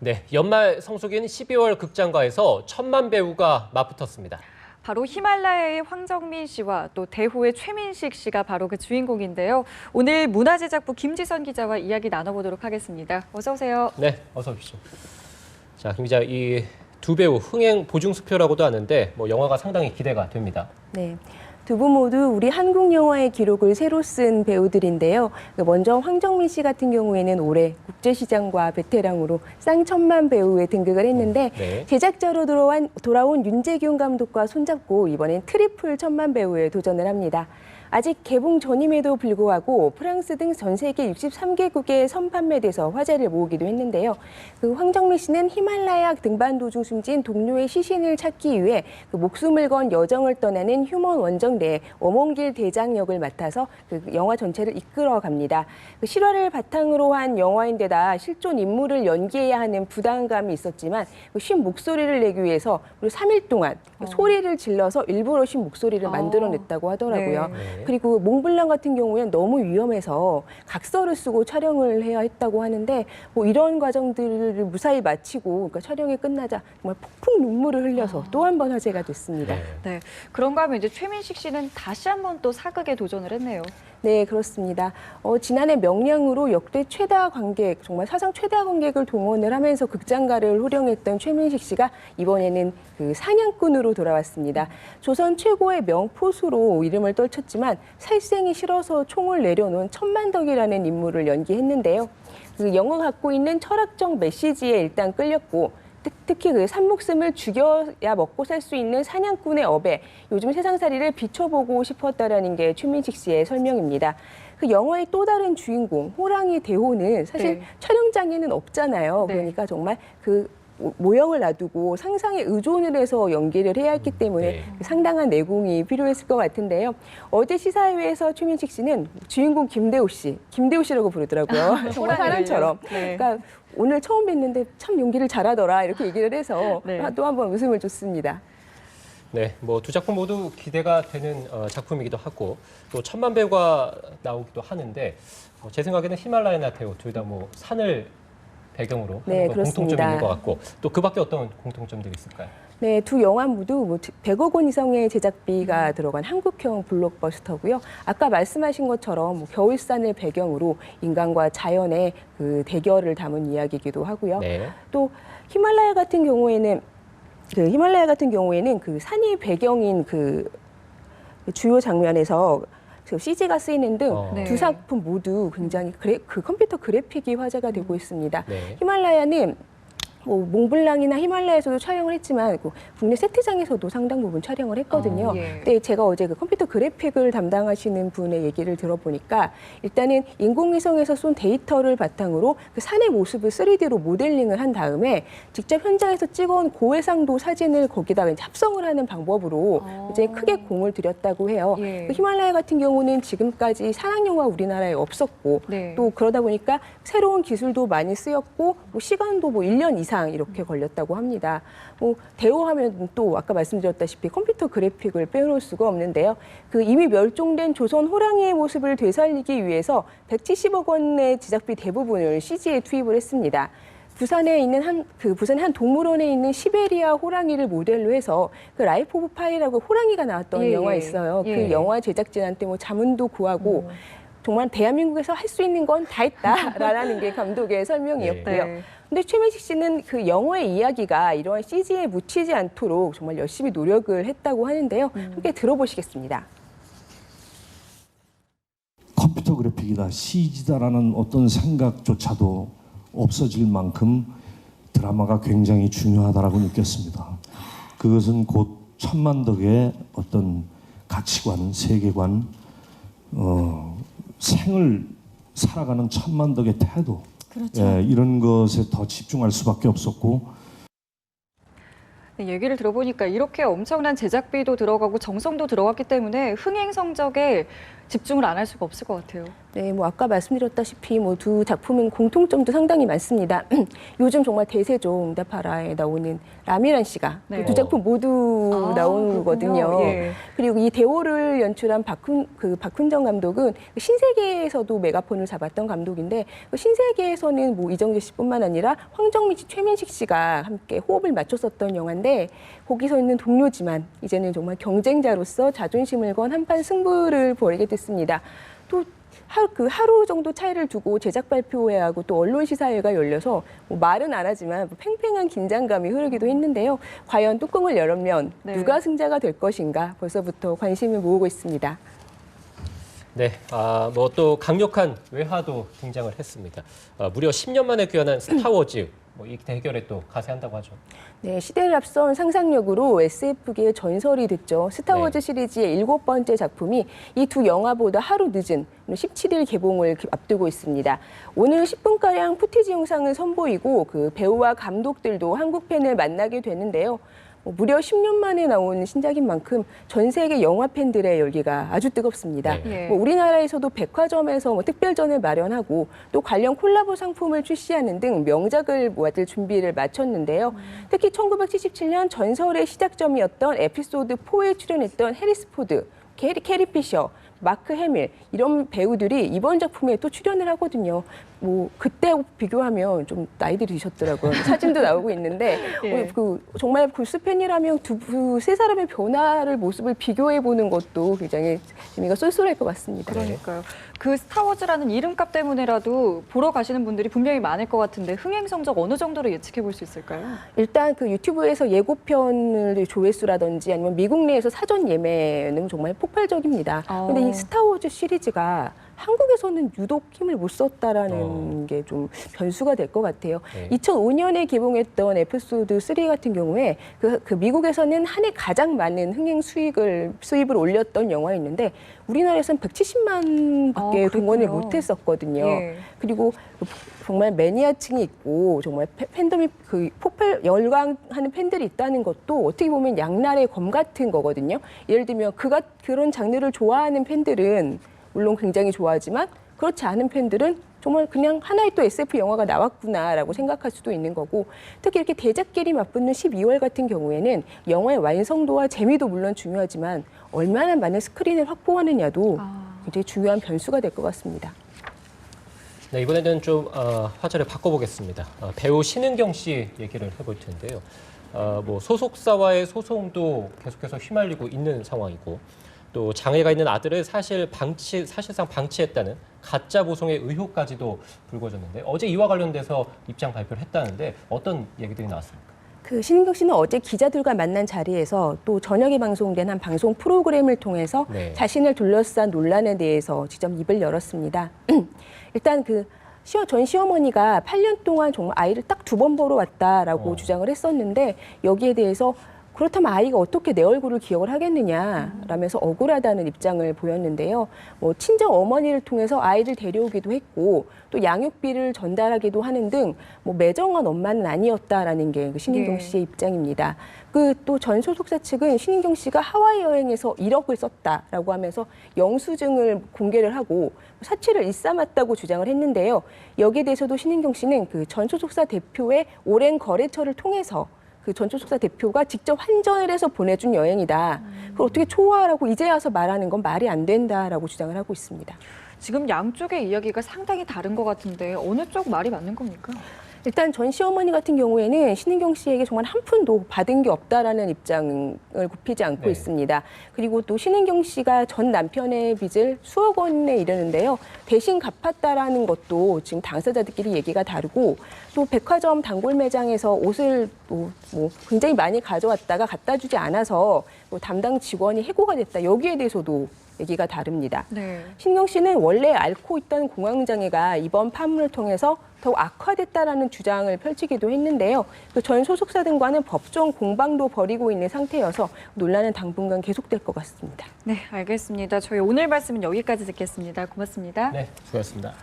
네, 연말 성수기인 12월 극장가에서 천만 배우가 맞붙었습니다. 바로 히말라야의 황정민 씨와 또 대호의 최민식 씨가 바로 그 주인공인데요. 오늘 문화제작부 김지선 기자와 이야기 나눠보도록 하겠습니다. 어서 오세요. 네, 어서 오십시오. 자, 김 기자, 이 두 배우 흥행 보증수표라고도 하는데 영화가 상당히 기대가 됩니다. 네. 두 분 모두 우리 한국 영화의 기록을 새로 쓴 배우들인데요. 먼저 황정민 씨 같은 경우에는 올해 국제시장과 베테랑으로 쌍천만 배우에 등극을 했는데 네. 제작자로 돌아온 윤재균 감독과 손잡고 이번엔 트리플 천만 배우에 도전을 합니다. 아직 개봉 전임에도 불구하고 프랑스 등 전 세계 63개국의 선판매돼서 화제를 모으기도 했는데요. 그 황정민 씨는 히말라야 등반 도중 숨진 동료의 시신을 찾기 위해 그 목숨을 건 여정을 떠나는 휴먼 원정대의 엄원길 대장 역을 맡아서 그 영화 전체를 이끌어갑니다. 그 실화를 바탕으로 한 영화인데다 실존 인물을 연기해야 하는 부담감이 있었지만 쉰 목소리를 내기 위해서 그리고 3일 동안 소리를 질러서 일부러 쉰 목소리를 만들어냈다고 하더라고요. 네. 그리고 몽블랑 같은 경우에는 너무 위험해서 각서를 쓰고 촬영을 해야 했다고 하는데 이런 과정들을 무사히 마치고 그러니까 촬영이 끝나자 정말 폭풍 눈물을 흘려서 또 한 번 화제가 됐습니다. 네, 그런가 하면 이제 최민식 씨는 다시 한번 또 사극에 도전을 했네요. 네, 그렇습니다. 지난해 명량으로 역대 최다 관객, 정말 사상 최다 관객을 동원을 하면서 극장가를 호령했던 최민식 씨가 이번에는 그 사냥꾼으로 돌아왔습니다. 조선 최고의 명포수로 이름을 떨쳤지만 살생이 싫어서 총을 내려놓은 천만덕이라는 인물을 연기했는데요. 그 영화가 갖고 있는 철학적 메시지에 일단 끌렸고 특히 그 산목숨을 죽여야 먹고 살 수 있는 사냥꾼의 업에 요즘 세상살이를 비춰보고 싶었다라는 게 최민식 씨의 설명입니다. 그 영화의 또 다른 주인공 호랑이 대호는 사실 네. 촬영장에는 없잖아요. 네. 그러니까 정말 그 모형을 놔두고 상상에 의존을 해서 연기를 해야 했기 때문에 네. 상당한 내공이 필요했을 것 같은데요. 어제 시사회에서 최민식 씨는 주인공 김대호 씨라고 부르더라고요. 정말 사람처럼. 네. 그러니까 오늘 처음 뵀는데 참 연기를 잘하더라 이렇게 얘기를 해서 네. 또 한 번 웃음을 줬습니다. 네, 두 작품 모두 기대가 되는 작품이기도 하고 또 천만 배우가 나오기도 하는데 제 생각에는 히말라야나 대호 둘 다 산을 배경으로 네, 하는 건 공통점이 그렇습니다. 있는 것 같고 또 그 밖에 어떤 공통점들이 있을까요? 네, 두 영화 모두 100억 원 이상의 제작비가 들어간 한국형 블록버스터고요. 아까 말씀하신 것처럼 겨울산을 배경으로 인간과 자연의 그 대결을 담은 이야기이기도 하고요. 네. 또 히말라야 같은 경우에는 그 산이 배경인 그 주요 장면에서 CG가 쓰이는 등 네. 두 작품 모두 굉장히 그 컴퓨터 그래픽이 화제가 되고 있습니다. 네. 히말라야는 몽블랑이나 히말라야에서도 촬영을 했지만 국내 세트장에서도 상당 부분 촬영을 했거든요. 예. 근데 제가 어제 그 컴퓨터 그래픽을 담당하시는 분의 얘기를 들어보니까 일단은 인공위성에서 쏜 데이터를 바탕으로 그 산의 모습을 3D로 모델링을 한 다음에 직접 현장에서 찍어온 고해상도 사진을 거기다가 이제 합성을 하는 방법으로 이제 크게 공을 들였다고 해요. 예. 그 히말라야 같은 경우는 지금까지 산악영화 우리나라에 없었고 네. 또 그러다 보니까 새로운 기술도 많이 쓰였고 시간도 1년 이상 이렇게 걸렸다고 합니다. 대호하면 또 아까 말씀드렸다시피 컴퓨터 그래픽을 빼놓을 수가 없는데요. 그 이미 멸종된 조선 호랑이의 모습을 되살리기 위해서 170억 원의 제작비 대부분을 CG에 투입을 했습니다. 부산의 한 동물원에 있는 시베리아 호랑이를 모델로 해서 그 라이프 오브 파이라고 호랑이가 나왔던 예, 영화 예. 있어요. 예. 그 영화 제작진한테 자문도 구하고 정말 대한민국에서 할 수 있는 건 다 했다라는 게 감독의 설명이었고요. 네. 근데 최민식 씨는 그 영화의 이야기가 이러한 CG에 묻히지 않도록 정말 열심히 노력을 했다고 하는데요. 함께 들어보시겠습니다. 컴퓨터 그래픽이다, CG다라는 어떤 생각조차도 없어질 만큼 드라마가 굉장히 중요하다라고 느꼈습니다. 그것은 곧 천만덕의 어떤 가치관, 세계관, 생을 살아가는 천만덕의 태도, 그렇죠. 이런 것에 더 집중할 수밖에 없었고. 네, 얘기를 들어보니까 이렇게 엄청난 제작비도 들어가고 정성도 들어갔기 때문에 흥행 성적에 집중을 안 할 수가 없을 것 같아요. 네, 뭐 아까 말씀드렸다시피 뭐 두 작품은 공통점도 상당히 많습니다. 요즘 정말 대세죠. 응답하라에 나오는 라미란 씨가 네. 두 작품 모두 나오는 거거든요. 예. 그리고 이 대호를 연출한 박훈정 감독은 신세계에서도 메가폰을 잡았던 감독인데 신세계에서는 뭐 이정재 씨뿐만 아니라 황정민 씨, 최민식 씨가 함께 호흡을 맞췄었던 영화인데 거기서 있는 동료지만 이제는 정말 경쟁자로서 자존심을 건 한판 승부를 벌이게 됐습니다. 또 하루 정도 차이를 두고 제작 발표회하고 또 언론 시사회가 열려서 뭐 말은 안 하지만 팽팽한 긴장감이 흐르기도 했는데요. 과연 뚜껑을 열면 네. 누가 승자가 될 것인가 벌써부터 관심을 모으고 있습니다. 네, 뭐 또 강력한 외화도 등장을 했습니다. 무려 10년 만에 귀환한 스타워즈, 뭐 이 대결에 또 가세한다고 하죠. 네, 시대를 앞선 상상력으로 SF계의 전설이 됐죠. 스타워즈 네. 시리즈의 7번째 작품이 이 두 영화보다 하루 늦은 17일 개봉을 앞두고 있습니다. 오늘 10분가량 푸티지 영상을 선보이고 그 배우와 감독들도 한국 팬을 만나게 되는데요. 무려 10년 만에 나온 신작인 만큼 전 세계 영화 팬들의 열기가 아주 뜨겁습니다. 네. 뭐 우리나라에서도 백화점에서 뭐 특별전을 마련하고 또 관련 콜라보 상품을 출시하는 등 명작을 모아들 준비를 마쳤는데요. 특히 1977년 전설의 시작점이었던 에피소드 4에 출연했던 해리스 포드, 캐리 피셔, 마크 해밀 이런 배우들이 이번 작품에 또 출연을 하거든요. 뭐 그때 비교하면 좀 나이들이 드셨더라고요. 사진도 나오고 있는데 예. 정말 굴스 팬이라면 세 사람의 변화를 모습을 비교해 보는 것도 굉장히 재미가 쏠쏠할 것 같습니다. 그러니까요. 그 스타워즈라는 이름값 때문에라도 보러 가시는 분들이 분명히 많을 것 같은데 흥행 성적 어느 정도로 예측해 볼 수 있을까요? 일단 그 유튜브에서 예고편을 조회수라든지 아니면 미국 내에서 사전 예매는 정말 폭발적입니다. 근데 이 스타워즈 시리즈가 한국에서는 유독 힘을 못 썼다라는 게 좀 변수가 될 것 같아요. 네. 2005년에 개봉했던 에피소드 3 같은 경우에 그 미국에서는 한 해 가장 많은 흥행 수입을 올렸던 영화였는데 우리나라에서는 170만밖에 동원을 그렇군요. 못했었거든요. 예. 그리고 정말 매니아층이 있고 정말 팬덤이 열광하는 팬들이 있다는 것도 어떻게 보면 양날의 검 같은 거거든요. 예를 들면 그런 장르를 좋아하는 팬들은 물론 굉장히 좋아하지만 그렇지 않은 팬들은 정말 그냥 하나의 또 SF 영화가 나왔구나라고 생각할 수도 있는 거고 특히 이렇게 대작끼리 맞붙는 12월 같은 경우에는 영화의 완성도와 재미도 물론 중요하지만 얼마나 많은 스크린을 확보하느냐도 굉장히 중요한 변수가 될 것 같습니다. 네, 이번에는 좀 화제를 바꿔보겠습니다. 배우 신은경 씨 얘기를 해볼 텐데요. 뭐 소속사와의 소송도 계속해서 휘말리고 있는 상황이고 또 장애가 있는 아들을 사실상 방치했다는 가짜 보송의 의혹까지도 불거졌는데 어제 이와 관련돼서 입장 발표를 했다는데 어떤 얘기들이 나왔습니까? 신은경 씨는 어제 기자들과 만난 자리에서 또 저녁에 방송된 한 방송 프로그램을 통해서 네. 자신을 둘러싼 논란에 대해서 직접 입을 열었습니다. 일단 전 시어머니가 8년 동안 정말 아이를 딱 2번 보러 왔다라고 주장을 했었는데 여기에 대해서 그렇다면 아이가 어떻게 내 얼굴을 기억을 하겠느냐라면서 억울하다는 입장을 보였는데요. 뭐 친정 어머니를 통해서 아이를 데려오기도 했고 또 양육비를 전달하기도 하는 등 뭐 매정한 엄마는 아니었다라는 게 신은경 씨의 입장입니다. 또 전 소속사 측은 신은경 씨가 하와이 여행에서 1억을 썼다라고 하면서 영수증을 공개를 하고 사치를 일삼았다고 주장을 했는데요. 여기에 대해서도 신은경 씨는 전 소속사 대표의 오랜 거래처를 통해서 전 소속사 대표가 직접 환전을 해서 보내준 여행이다. 그걸 어떻게 초과하라고 이제 와서 말하는 건 말이 안 된다라고 주장을 하고 있습니다. 지금 양쪽의 이야기가 상당히 다른 것 같은데 어느 쪽 말이 맞는 겁니까? 일단 전 시어머니 같은 경우에는 신은경 씨에게 정말 한 푼도 받은 게 없다라는 입장을 굽히지 않고 네. 있습니다. 그리고 또 신은경 씨가 전 남편의 빚을 수억 원에 이르는데요. 대신 갚았다라는 것도 지금 당사자들끼리 얘기가 다르고 또 백화점 단골 매장에서 옷을 뭐 굉장히 많이 가져왔다가 갖다 주지 않아서 담당 직원이 해고가 됐다. 여기에 대해서도 얘기가 다릅니다. 네. 신경 씨는 원래 앓고 있던 공황장애가 이번 파문을 통해서 더욱 악화됐다라는 주장을 펼치기도 했는데요. 전 소속사 등과는 법정 공방도 벌이고 있는 상태여서 논란은 당분간 계속될 것 같습니다. 네, 알겠습니다. 저희 오늘 말씀은 여기까지 듣겠습니다. 고맙습니다. 네, 수고하셨습니다.